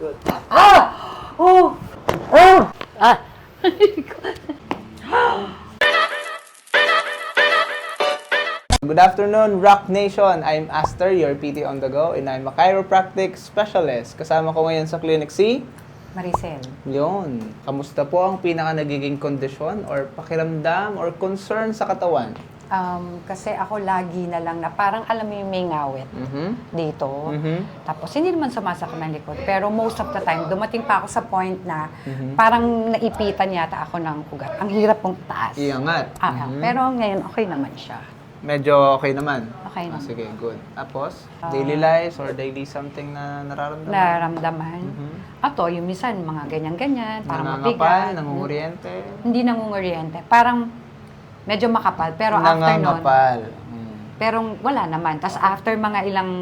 Good. Oh! Oh! Ah! Good afternoon, Rock Nation! I'm Aster, your PT on the go, and I'm a chiropractic specialist. Kasama ko ngayon sa clinic si... Maricel. Yun. Kamusta po ang pinaka nagiging kondisyon or pakiramdam or concern sa katawan? Kasi ako lagi na lang na parang alam mo yung may ngawit dito. Tapos hindi naman sumasakit ng likod. Pero most of the time, dumating pa ako sa point na parang naipitan yata ako ng ugat. Ang hirap pong itaas. Iangat. Pero ngayon okay naman siya. Medyo okay naman? Okay naman. Sige, good. Tapos, daily lives or daily something na nararamdaman? Nararamdaman. Ato, yung minsan, mga ganyan-ganyan, parang Nangangapal, mabigat. nangunguryente? Hindi nangunguryente. Parang medyo makapal. Pero after nun, Nangangapal. pero wala naman. Tapos after mga ilang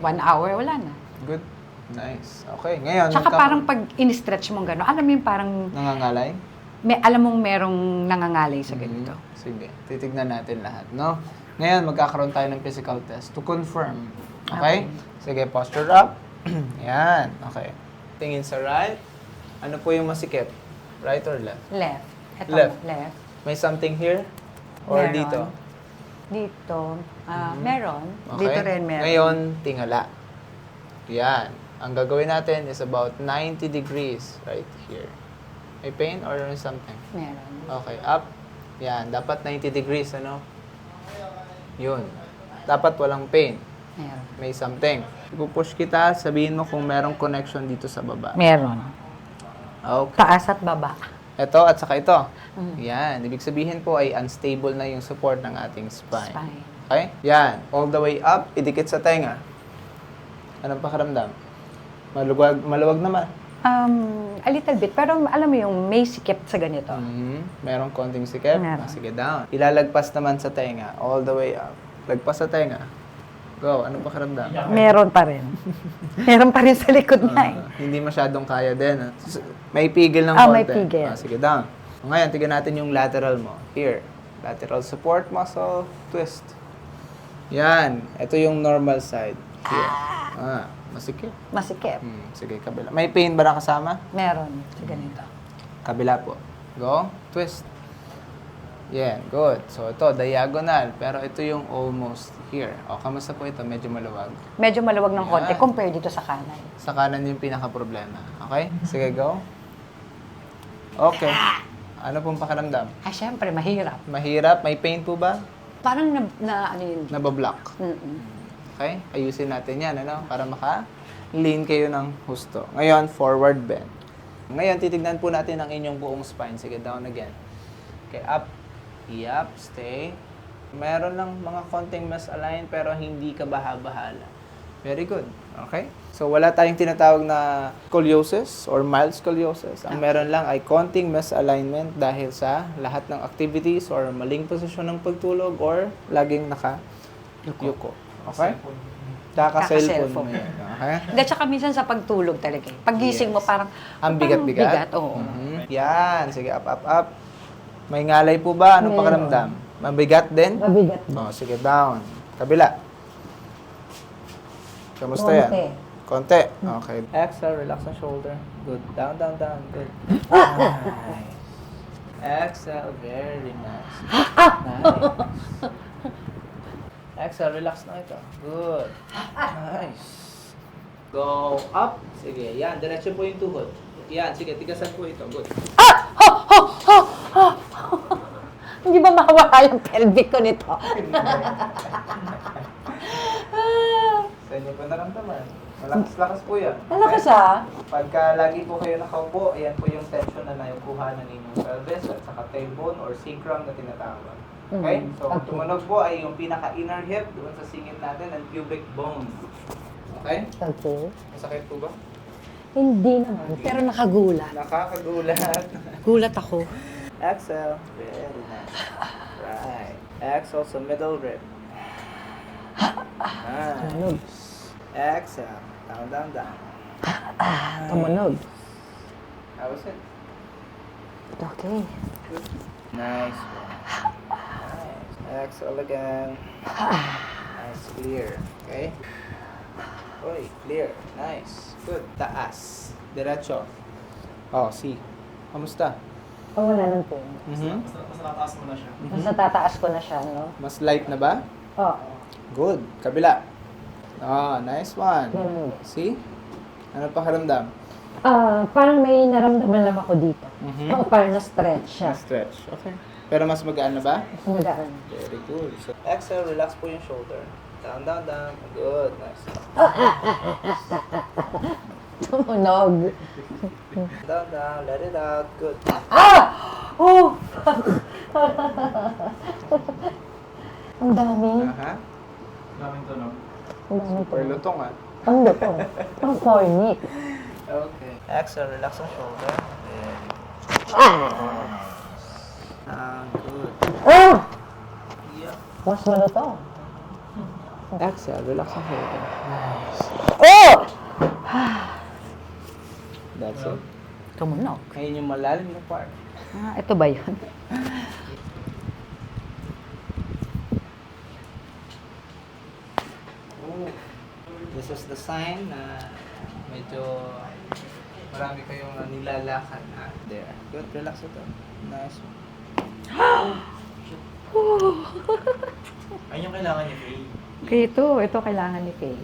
1 hour, wala na. Good. Nice. Okay, ngayon. Tsaka parang pag in-stretch mo gano'n, alam mo yung parang, Nangangalay? alam mong merong nangangalay sa ganito. Sige, titignan natin lahat, no? Ngayon, magkakaroon tayo ng physical test to confirm. Okay? Sige, posture up. Yan. Okay. Tingin sa right. Ano po yung masikip? Right or left? Left. Ito, Left. left. May something here? Or Meron. dito? Dito, meron. Okay. Dito rin meron. Ngayon, tingala. Yan. Ang gagawin natin is about 90 degrees right here. May pain or something? Meron. Okay, up. Yan, dapat 90 degrees, ano? Yun. Dapat walang pain. Meron. May something. Ipupush kita, sabihin mo kung merong connection dito sa baba. Meron. Okay. Taas at baba. Ito at saka ito. Yan. Ibig sabihin po ay unstable na yung support ng ating spine. Spine. Okay? Yan. All the way up, idikit sa tenga. Anong pakiramdam? Maluwag naman. A little bit. Pero alam mo yung may sikip sa ganito. Merong konting sikip. Meron. Sige, down. Ilalagpas naman sa tenga. All the way up. Lagpas sa tenga. Go. Anong pakiramdam? Meron pa rin. Meron pa rin sa likod na eh. Hindi masyadong kaya din. May pigil ng May konti. pigil. Sige, down. Ngayon, tignan natin yung lateral mo. Here. Lateral support muscle. Twist. Yan. Ito yung normal side. Here. Masikip. Masikip. Sige, kabila. May pain ba na kasama? Meron sa ganito. Kabila po. Go. Twist. Yan. Good. So, ito, diagonal. Pero ito yung almost here. O, kamusta po ito? Medyo maluwag. Medyo maluwag ng konti Yan. compare dito sa kanan. Sa kanan yung pinaka-problema. Okay? Sige, go. Okay. Ano pong pakiramdam? Syempre, mahirap. Mahirap? May pain po ba? Parang ano yun. Nabablock. Okay? Ayusin natin yan, ano? Para maka-lean kayo ng husto. Ngayon, forward bend. Ngayon, titignan po natin ang inyong buong spine. Sige, down again. Okay, up. Yup, stay. Meron lang mga konting misalign pero hindi ka baha-bahala. Very good. Okay? So, wala tayong tinatawag na scoliosis or mild scoliosis. Ang meron lang ay konting misalignment dahil sa lahat ng activities or maling posisyon ng pagtulog or laging naka-yuko. Okay? Kaka-cellphone mo yan. Okay? Hindi, tsaka minsan sa pagtulog talaga. Paggising mo parang... Ang bigat-bigat? Oo. Yan. Sige, up, up, up. May ngalay po ba? Anong pakiramdam? Mabigat din? Mabigat. Oh, sige, down. Kabila. Kamusta yan? Konti. Okay. Exhale, relax ang shoulder. Good. Down, down, down. Good. Nice. Exhale, very nice. Nice. Exhale, relax na ito. Good. Nice. Go up. Sige, yan. Diretso po yung tuhod. Yan, sige, tigasan po ito. Good. Hindi ba mawala yung pelvic ko nito? Sa inyo pa naramdaman. Malakas-lakas po yan. Malakas ah. Pagka lagi po kayo nakaupo, ayan po yung tension na nakukuha ng inyong pelvis at saka tailbone or sacrum na tinatawag. Okay? So, ang tumunog po ay yung pinaka-inner hip doon sa singit natin and pubic bone. Okay? Okay. Masakit po ba? Hindi naman, pero nakagulat. Nakakagulat. Gulat ako. Exhale. Very nice. Right. Exhale sa middle rib. Nice. Exhale. Down, down, down. Tumunog. How was it? Okay. Good. Nice. Nice. Exhale again. Nice. Clear. Okay? Oy, clear. Nice. Good. Taas. Diretso. Oh, see. Kamusta? Oh, wala nang pain. Mhm. Mas natataas mo na siya. Mas natataas ko na siya, no? Mas light na ba? Oo. Good. Kabila. Ah, nice one. Ganun. See? Ano pakiramdam? Parang may naramdaman lang ako dito. Mhm. Oo, parang na-stretch siya. Stretch. Okay. Pero mas magaan na ba? Mas magaan. Very good. So, exhale, relax po yung shoulder. Down, down, down. Good. Nice. Tumunog. Down, down. Let it out. Good. Oh! Ang dami. Aha. Daming tunog. Ang dami po. Super lutong ah. Ang lutong. Ang corny. Okay. Exhale, relax ang shoulder. Very good. Good. Oh! Yeah. Mas malutong. Exhale, relax ang shoulder. Nice. Oh! That's it. Tumunog. Ngayon yung malalim na part. Ito ba yun? This is the sign na medyo marami kayong nilalakad na. There. Good. Relax ito. Nice. Ayun yung kailangan niya, Faye. Ito kailangan ni Faye.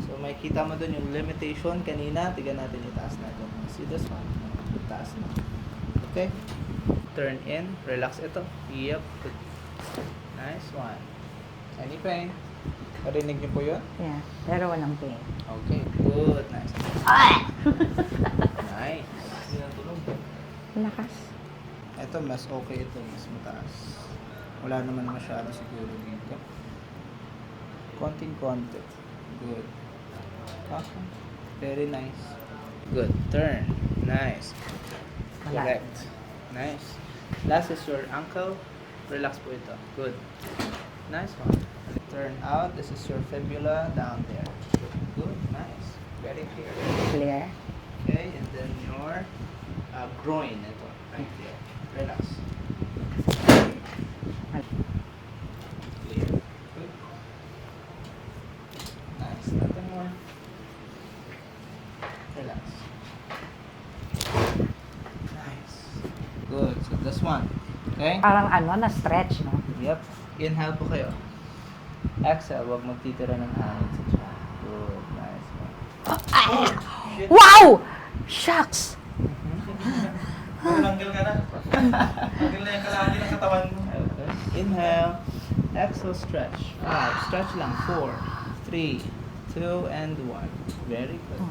So, makikita mo dun yung limitation kanina. Tignan natin yung taas natin. See this one? Taas na. Okay. Turn in. Relax ito. Yep. Good. Nice one. Any pain? Parinig niyo po yun? Yeah, pero walang pain. Okay. Good. Nice. Nice. Hindi na tunog. Lakas. Ito, mas okay ito. Mas mataas. Wala naman masyado siguro dito. Konting-konti. Good. Okay. Very nice. Good. Turn. Nice. Wala. Correct. Nice. Last is your ankle. Relax po ito. Good. Nice one. Turn out. This is your fibula down there. Good. Nice. Very clear. Clear. Okay. And then your groin. Ito. Right there. Relax. Clear. Good. Nice. Nothing more. Relax. Nice. Good. So this one. Okay? Parang na-stretch, no? Yep. Inhale po kayo. Exhale. Huwag magtitira ng hangin sa tiyan. Good. Nice one. Wow! Shucks! Langgil ka na. Langgil na yung kalahati ng katawan mo. Okay. Inhale. Exhale. Stretch. 5. Stretch lang. 4, 3, 2, and 1. Very good.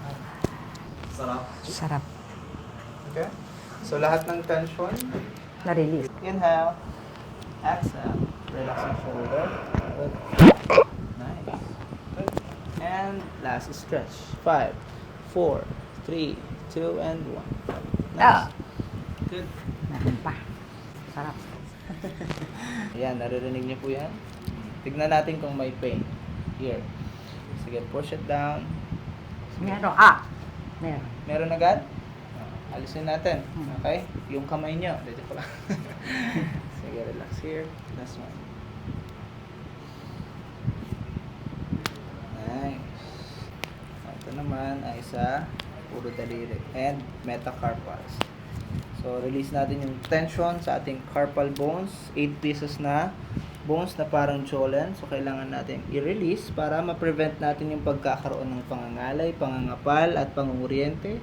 Sarap. Sarap. Okay? So, lahat ng tension, Na-release. inhale, exhale, relax ang shoulder. Good. Nice. Good. And last is stretch. 5, 4, 3, 2, and 1. Nice. Good. Meron pa. Sarap. Ayan, naririnig niyo po yan. Tignan natin kung may pain. Here. Sige, push it down. Meron. Meron. Meron agad? Alisin natin. Okay? Yung kamay niyo. Dito pa lang. Sige, relax here. Last one. Nice. Ito naman ay sa puro daliri. And metacarpals. So, release natin yung tension sa ating carpal bones. 8 pieces na bones na parang jawline. So, kailangan natin i-release para ma-prevent natin yung pagkakaroon ng pangangalay, pangangapal, at pangunguryente.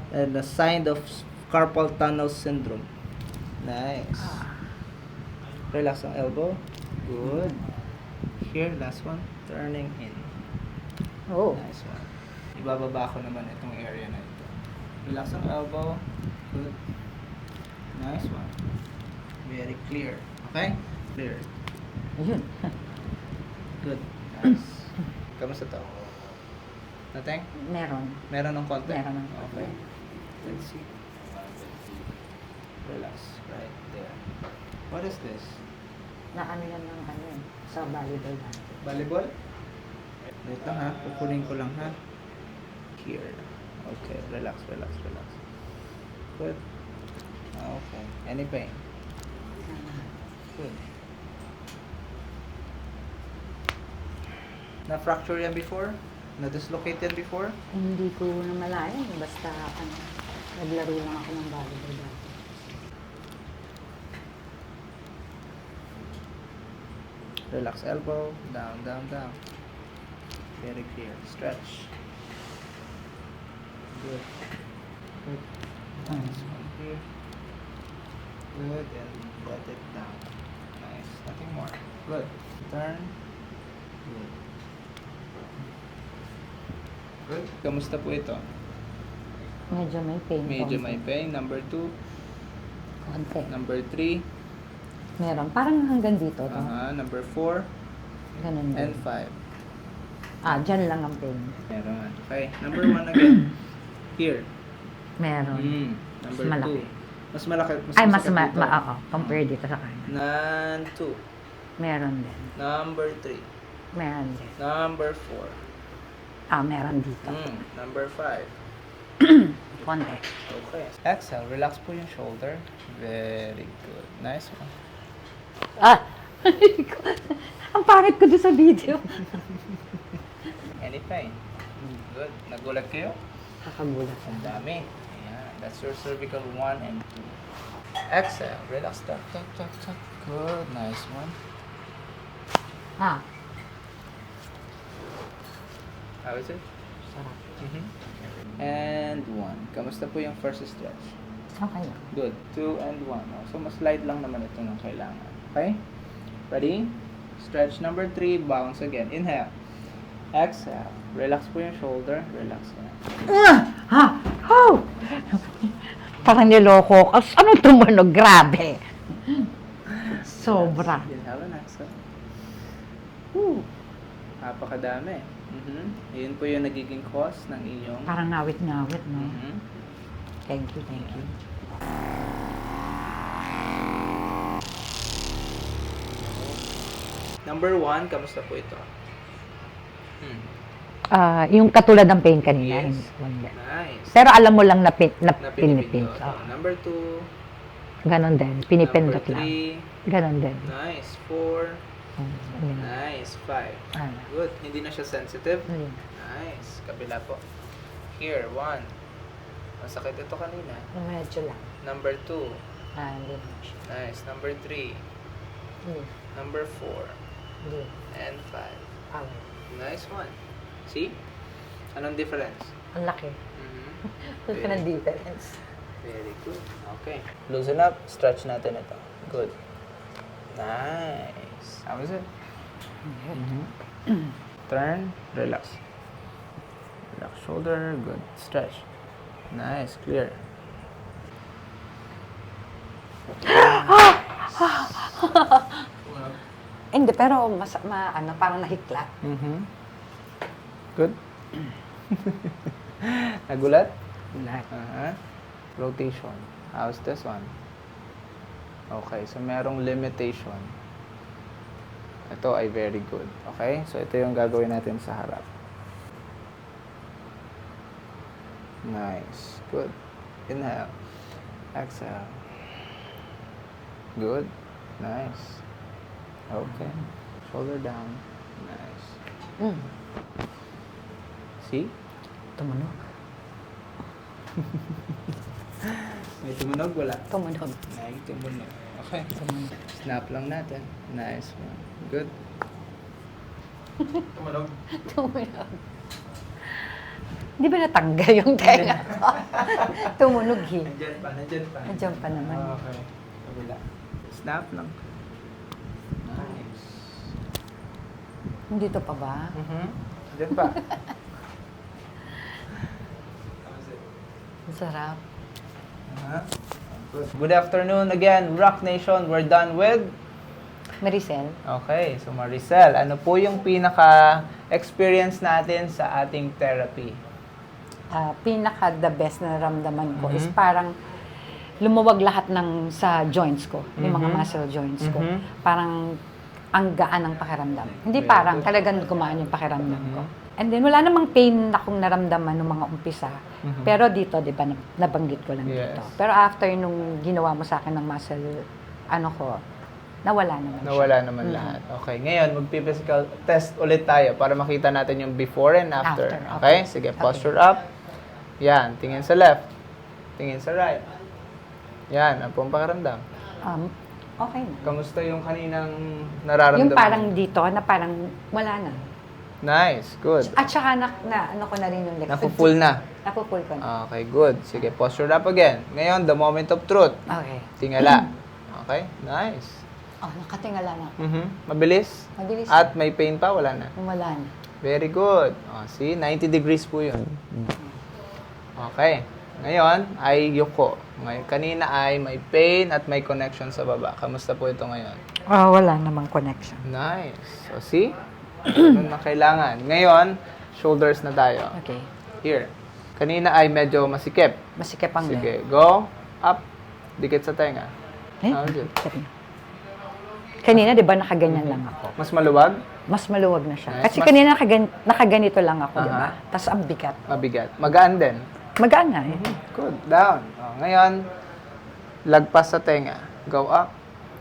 And the sign of carpal tunnel syndrome. Nice. Relax ang elbow. Good. Here, last one. Turning in. Oh. Nice one. Ibababa ko naman itong area na ito. Relax ang elbow. Good. Nice one. Very clear. Okay? Clear. Yun. Good. Nice. Kamusta to? Nothing? Meron. Meron ng konti? Meron ng Okay. Let's see. Relax. Right there. What is this? Na yan ng sa volleyball natin. Volleyball? Wait lang ha. Kukunin ko lang ha. Here. Okay. Relax, relax, relax. Good. Okay. Any pain? Good. Na-fracture yan before? Na-dislocate yan before? Hindi ko namalayan. Basta, naglaro lang ako ng volleyball dati. Relax elbow, down, down, down. Very clear. Stretch. Good. Good. Nice. One here. Good. And let it down. Nice. Nothing more. Good. Turn. Good. Good. Kamusta po ito? Medyo may pain. Medyo konti. may pain. Number 2. Konti. Number 3. Meron. Parang hanggang dito. To. Number 4. Ganun And din. 5. Dyan lang ang pain. Meron. Okay. Number 1 again. Here. Meron. Number Mas malaki. 2. Mas malaki. Ay, mas masakit dito. oo. Compare dito sa kanan. Nan 2. Meron din. Number 3. Meron din. Number 4. Meron dito. Number 5. Konti. Okay. Exhale. Relax po yung shoulder. Very good. Nice one. Ang pangit ko doon sa video. Any pain? Good. Nagulat kayo? Kakagulat. Ang dami. Ayan. That's your cervical 1 and 2. Exhale. Relax. Tuck, tuck, tuck, tuck. Good. Nice one. How is it? Sarap. And 1. Kamusta po yung first stretch? Okay lang. Good. 2 and 1. So, mas light lang naman ito ng kailangan. Okay? Ready? Stretch number 3. Bounce again. Inhale. Exhale. Relax po yung shoulder. Relax yan. Parang niloko. Ano tumunog? Grabe. Sobra. Inhale and exhale. Napakadami. Yun po yung nagiging cause ng inyong... Parang ngawit-ngawit, no? Thank you, thank you. Number 1, kamusta po ito? Yung katulad ng pain kanina. Yes. Hindi. Nice. Pero alam mo lang na, Na pinipin. pinipindot. Number 2. Ganon din. Pinipindot Number lang. 3. Ganon din. Nice. 4. Ganyan. Nice. 5. Ah, Good. Hindi na siya sensitive. ayun. Nice. Kabila po. Here, 1. Masakit ito kanina. Medyo lang. Number 2. Hindi na siya. Nice. Number 3. Hindi. Number 4. Hindi. And 5. Okay. Nice one. See? Anong difference? Ang laki. Wala ka ng difference. Very good. Okay. Loosen up. Stretch natin ito. Good. Nice. How is it? Turn. Relax. Relax shoulder. Good. Stretch. Nice. Clear. Hindi, pero parang nahikla. Good. Nagulat? Lahat. Rotation. How's this one? Okay, so merong limitation. Ito ay very good. Okay? So ito yung gagawin natin sa harap. Nice. Good. Inhale. Exhale. Good. Nice. Okay. Shoulder down. Nice. See? Tumunog. May tumunog? Wala. Tumunog. May tumunog. Okay. Tumunog. Snap lang natin. Nice one. Good. Tumunog. Tumunog. Di ba natanggal yung tenga ko? Tumunog eh. Nandyan pa, nandyan pa. Nandiyan pa naman. Okay. Kabila. Snap lang. Nice. Dito pa ba? Nandyan pa. Ang sarap. Good afternoon again, Rock Nation. We're done with... Maricel? Okay, so Maricel, ano po yung pinaka-experience natin sa ating therapy? Pinaka the best na naramdaman ko is parang lumuwag lahat ng sa joints ko, yung mga muscle joints ko. Parang ang gaan ng pakiramdam. Hindi Very parang, good. talagang gumaan yung pakiramdam ko. And then, wala namang pain akong naramdaman nung mga umpisa. Pero dito, di ba, nabanggit ko lang Yes. dito. Pero after nung ginawa mo sa akin ng muscle, nawala naman siya. Nawala naman lahat. Okay, ngayon magpi-physical test ulit tayo para makita natin yung before and after. After, Okay? okay. Sige, Okay. posture up. Yan, tingin sa left. Tingin sa right. Yan, ang pong pakiramdam. Okay na. Kamusta yung kaninang nararamdaman? Yung parang dito, na parang wala na. Nice, good. At saka ano ko na rin yung legs. Naku-full na. Naku-full ko na. Okay, good. Sige, posture up again. Ngayon, the moment of truth. Okay. Tingala. Okay, nice. Oh, nakatingala na. Mabilis? Mabilis. At may pain pa? Wala na. Wala na. Very good. Oh, see, 90 degrees po yun. Okay. Ngayon ay yuko. Ngayon, kanina ay may pain at may connection sa baba. Kamusta po ito ngayon? Wala namang connection. Nice. So, see? Ganun na kailangan. Ngayon, shoulders na tayo. Okay. Here. Kanina ay medyo masikip. Masikip ang Sige, go. Up. Dikit sa tenga. How's it? Kanina, di ba, nakaganyan lang ako. Mas maluwag? Mas maluwag na siya. Nice. Kasi kanina nakaganito lang ako, di ba? Aha. Tapos ang bigat. Mabigat. Magaan din. Magaan na eh. Good. Down. Oh, ngayon, lagpas sa tenga. Go up.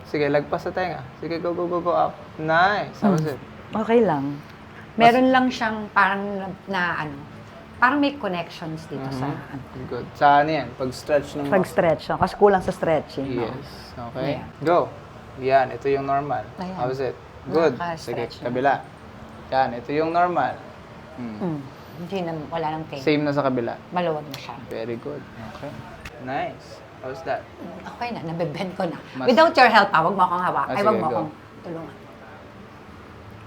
Sige, lagpas sa tenga. Sige, go, go, go, go up. Nice. How's it? Okay lang. Meron lang siyang parang parang may connections dito sa Good. Sa ano yan? Pag-stretch ng pag-stretch. Kasi kulang sa stretching. no? Yes. Okay. Yeah. Go. Yan. Ito yung normal. Ayan. How's it? Good. Sige, Nakaka-stretch na. kabila. Yan. Ito yung normal. Hindi na, wala nang pain. Same na sa kabila. Maluwag na siya. Very good. Okay. Nice. How's that? Okay na, nabibend ko na. Mas- Without your help, huwag mo akong hawak. Ay, sige, huwag mo go. akong tulungan.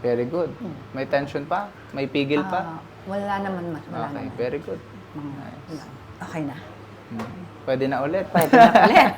Very good. May tension pa? May pigil pa? Wala naman. Wala Okay. naman. Very good. Wala. Okay na. Pwede na ulit. Pwede na ulit.